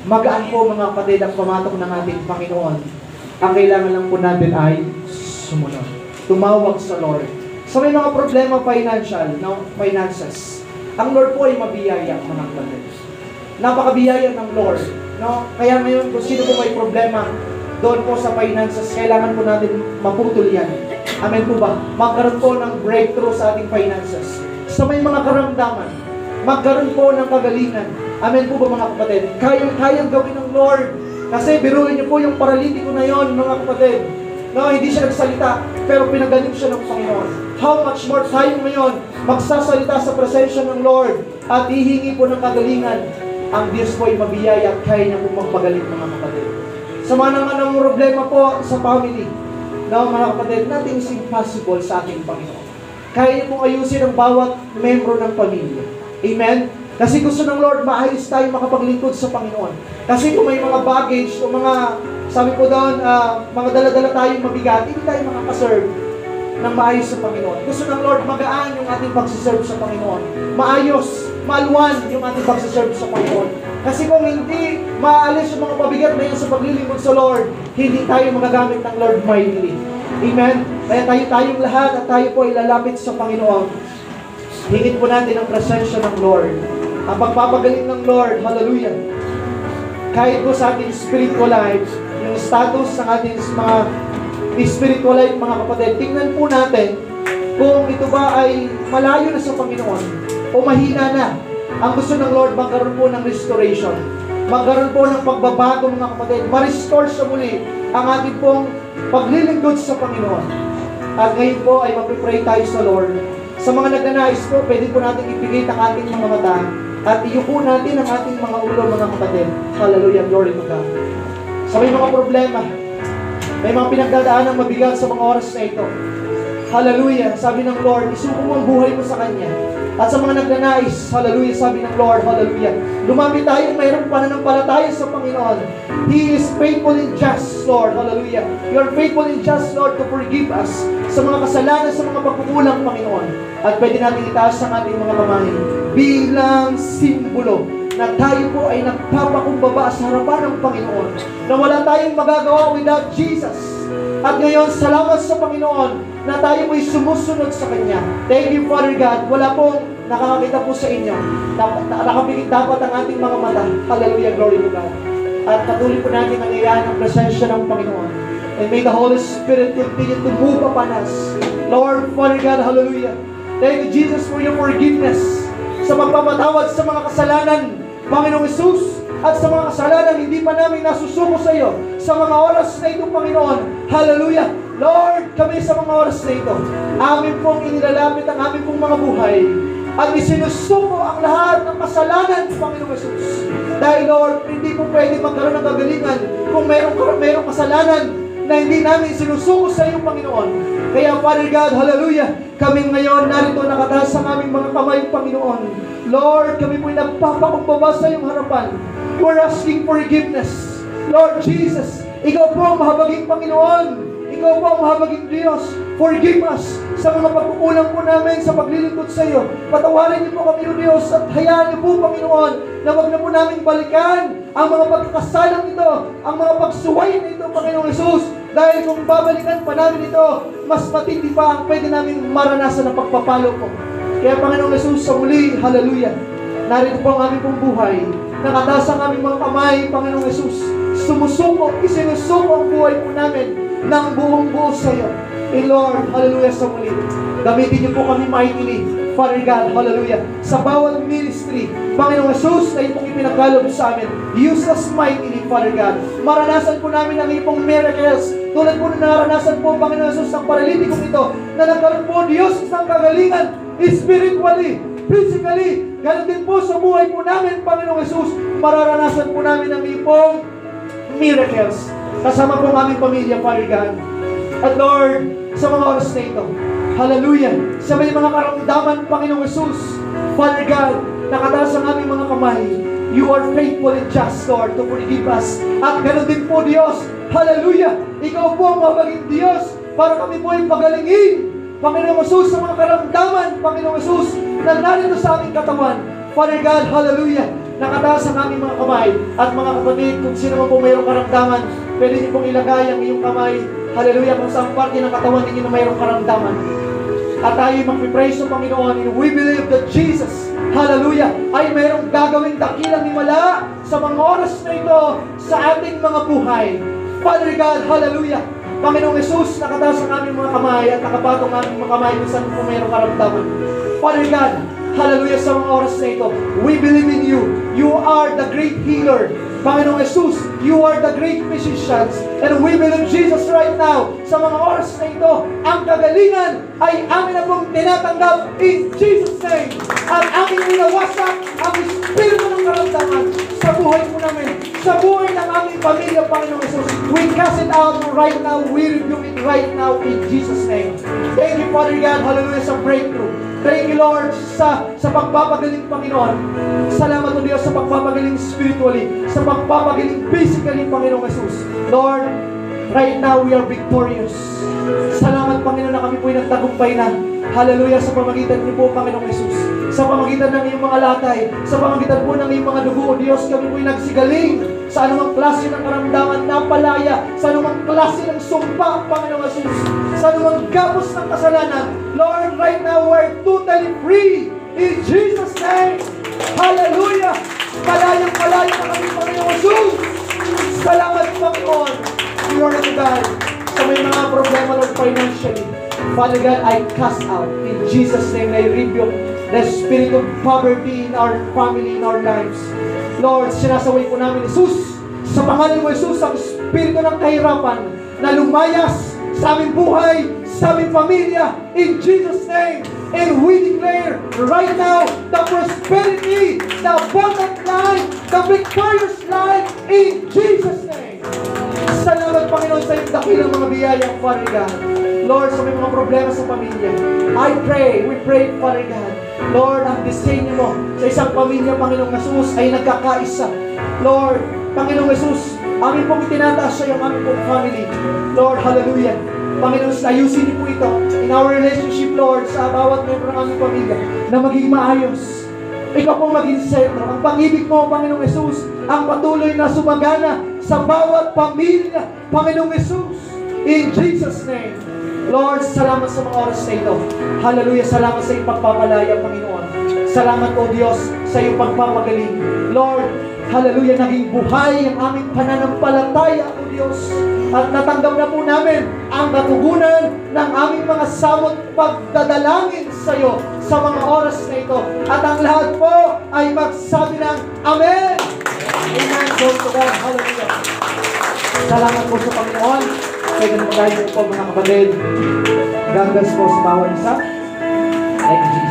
Speaker 2: Magaan po, mga kapatid, ang pamatok ng ating Panginoon. Ang kailangan lang po natin ay sumunod. Tumawag sa Lord. So may mga problema financial, no? Finances. Ang Lord po ay mabiyaya, mga kapatid. Napakabiyaya ng Lord, no? Kaya ngayon, kung sino po may problema doon po sa finances, kailangan po natin maputol yan. Amen po ba? Magkaroon po ng breakthrough sa ating finances. Sa may mga karamdaman, magkaroon po ng kagalingan. Amen po ba mga kapatid? Kayang gawin ng Lord. Kasi biruin niyo po yung paralitiko na yon, mga kapatid. No, hindi siya nagsalita, pero pinagaling siya ng Panginoon. How much more tayo ngayon magsasalita sa presensya ng Lord at hihingi po ng kagalingan. Ang Diyos po ay mabiyaya at kaya niya po magpagaling, mga kapatid. Sa mga naman ng problema po sa family, no, mga kapatid, nothing is impossible sa ating Panginoon. Kaya niya pong ayusin ang bawat membro ng pamilya. Amen? Kasi gusto ng Lord, maayos tayo makapaglingkod sa Panginoon. Kasi kung may mga baggage o mga, sabi po doon, mga dala-dala tayong mabigat, hindi tayo makakaserve ng maayos sa Panginoon. Gusto ng Lord, magaan yung ating pagsiserve sa Panginoon. Maayos, maluwan yung ating pagsiserve sa Panginoon. Kasi kung hindi maalis yung mga pabigat na yan sa paglilingkod sa Lord, hindi tayo magagamit ng Lord mightily. Amen? Kaya tayong lahat at tayo po ay lalapit sa Panginoon. Hingit po natin ang presensya ng Lord. Ang pagpapagaling ng Lord, hallelujah. Kahit po sa ating spiritual life, yung status ng ating mga spiritual life, mga kapatid, tingnan po natin kung ito ba ay malayo na sa Panginoon o mahina na. Ang gusto ng Lord, magkaroon po ng restoration. magkaroon po ng pagbabago mga kapatid, ma-restore sa muli ang ating pong paglilingkod sa Panginoon. At ngayon po ay mag-pray tayo sa Lord. Sa mga nagnanais po, pwede po natin ipigit ang ating mga mata at iyuko natin ang ating mga ulo mga kapatid. Hallelujah, glory to God. Sa may mga problema, may mga pinagdadaan ng mabigat sa mga oras na ito. Hallelujah, sabi ng Lord, isuko mo ang buhay mo sa Kanya. At sa mga nagnanais, hallelujah, sabi ng Lord, hallelujah, lumapit tayo, mayroong pananampalataya sa Panginoon. He is faithful and just, Lord, hallelujah. You are faithful and just, Lord, to forgive us sa mga kasalanan, sa mga pagkukulang, Panginoon. At pwede natin itaas ang ating mga kamay bilang simbolo na tayo po ay nagpapakumbaba sa harapan ng Panginoon, na wala tayong magagawa without Jesus. At ngayon, salamat sa Panginoon na tayo po'y sumusunod sa Kanya. Thank you, Father God. Wala pong nakakakita po sa inyo. Nakapikit dapat ang ating mga mata. Hallelujah, glory to God. At patuloy po natin ang iyan ang presensya ng Panginoon. And may the Holy Spirit continue to move upon us. Lord, Father God, hallelujah. Thank you, Jesus, for your forgiveness sa pagpapatawad sa mga kasalanan, Panginoong Jesus, at sa mga kasalanan hindi pa namin nasusuko sa iyo sa mga oras na ito, Panginoon. Hallelujah. Lord, kami sa mga oras na ito, amin pong inilalapit ang amin pong mga buhay at isinusuko ang lahat ng kasalanan, Panginoong Jesus. Dahil Lord, hindi po pwede magkaroon ng kagalingan kung mayroong kasalanan na hindi namin sinusuko sa iyo, Panginoon. Kaya Father God, hallelujah, kami ngayon narito nakataas sa aming mga kamay, Panginoon. Lord, kami po'y nagpapakumbaba sa iyong harapan. We're asking forgiveness. Lord Jesus, ikaw po ang mahabaging Panginoon. Ikaw po ang mahabaging Diyos. Forgive us sa mga pagkukulang po namin sa paglilingkod sa iyo. Patawarin niyo po kami, O Diyos, at hayaan niyo po, Panginoon, na wag na po namin balikan ang mga pagkakasalang ito, ang mga pagsuway na ito, Panginoong Jesus. Dahil kung babalikan pa namin ito, mas matindi pa ang pwede namin maranasan ng pagpapalo po. Kaya Panginoong Jesus, sa muli, hallelujah, narito po ang aming pong buhay. Nakataas ang aming mga kamay, Panginoong Jesus. Sumusuko, isinusuko ang buhay po namin ng buong buo sa iyo. And Lord, hallelujah, sa muli, gamitin niyo po kami mightily, Father God, hallelujah, sa bawat ministry, Panginoong Jesus, na iyong ipinagkaloob sa amin. Use us mightily, Father God. Maranasan po namin ang iyong miracles, tulad po na naranasan po, Panginoong Jesus, ang paralitikong ito, na nagkaroon po, Diyos, ng kagalingan, spiritually, physically. Ganon din po sa buhay po namin, Panginoong Jesus, mararanasan po namin ang iyong miracles. Kasama po ang aming pamilya, Father God. At Lord, sa mga oras na ito, hallelujah, sa may mga karamdaman, Panginoong Jesus, Father God, nakataas ang aming mga kamay. You are faithful and just, Lord, to forgive us. At ganoon din po, Diyos, hallelujah, ikaw po ang mabaging Diyos para kami po ay pagalingin, Panginoong Jesus, sa mga karamdaman, Panginoong Jesus, na narito sa aming katawan. Father God, hallelujah, nakataas ang aming mga kamay. At mga kapatid, kung sino man po mayroong karamdaman, pwede niyo pong ilagay ang iyong kamay, hallelujah, kung saan parte ng katawan ninyo na mayroong karamdaman. At tayo mag-praise sa Panginoon, and we believe that Jesus, hallelujah, ay mayroong gagawing dakilang himala sa mga oras na ito sa ating mga buhay. Father God, hallelujah, Panginoong Jesus, nakataas ang aming mga kamay at nakapatong ang aming mga kamay kung saan po mayroong karamdaman. Father God, hallelujah, sa mga oras na ito, we believe in you. You are the great healer. Panginoong Jesus, you are the great physicians. And we believe, Jesus, right now, sa mga oras na ito, ang kagalingan ay amin na pong tinatanggap in Jesus' name. At aming inawasak ang espiritu ng karamdaman sa buhay po namin, sa buhay ng aming pamilya, Panginoong Jesus. We cast it out right now. We rebuke it right now in Jesus' name. Thank you, Father God. Hallelujah, sa breakthrough. Thank you, Lord, sa pagpapagaling, Panginoon. Salamat, O Diyos, sa pagpapagaling spiritually, sa pagpapagaling physically, Panginoong Jesus. Lord, right now we are victorious. Salamat, Panginoon, na kami po'y nagtagumpay na. Hallelujah, sa pamagitan niyo po, Panginoong Jesus. Sa pamagitan ng iyong mga latay, sa pamagitan po ng iyong mga dugo, O Diyos, kami po'y nagsigaling sa anumang klase ng karamdaman na palaya, sa anumang klase ng sumpa, Panginoong Jesus, sa anumang gapos ng kasalanan. Lord, right now we're totally free in Jesus' name. Hallelujah! Malayang-malaya na kami, Panginoong Jesus. Salamat, Panginoon. Glory to God. Sa may mga problema, Lord, financially, Father God, I cast out in Jesus' name. I rebuke the spirit of poverty in our family, in our lives. Lord, sinasaway po namin, Jesus, sa pangalan mo, Jesus, ang espiritu ng kahirapan na lumayas sa aming buhay, sa aming pamilya, in Jesus' name. And we declare right now the prosperity, the abundant life, the victorious life, in Jesus' name. Salamat, Panginoon, sa iyong dakilang mga biyayang, Father God. Lord, sa may mga problema sa pamilya, we pray, Father God, Lord, ang disenyo mo sa isang pamilya, Panginoong Jesus, ay nagkakaisa. Lord, Panginoong Jesus, amin pong itinataas sa iyo ang aming pong family. Lord, hallelujah. Panginoon, ayusin niyo po ito in our relationship, Lord, sa bawat membro ng aming pamilya na maging maayos. Ikaw pong maging sentro. Ang pag-ibig mo, Panginoong Jesus, ang patuloy na sumagana sa bawat pamilya, Panginoong Jesus. In Jesus' name. Lord, salamat sa mga oras na ito. Hallelujah. Salamat sa iyong pagpapalaya, Panginoon. Salamat, O Diyos, sa iyong pagpapagaling. Lord, hallelujah, naging buhay ang aming pananampalataya, O Diyos. At natanggap na po namin ang katugunan ng aming mga samot pagdadalangin sa iyo sa mga oras na ito. At ang lahat po ay magsabi ng Amen! Amen. Glory to God. Hallelujah. Salamat po sa Panginoon. Kaya ganun po tayo po mga kapatid. God bless po sa bawat isa. Thank you, Jesus.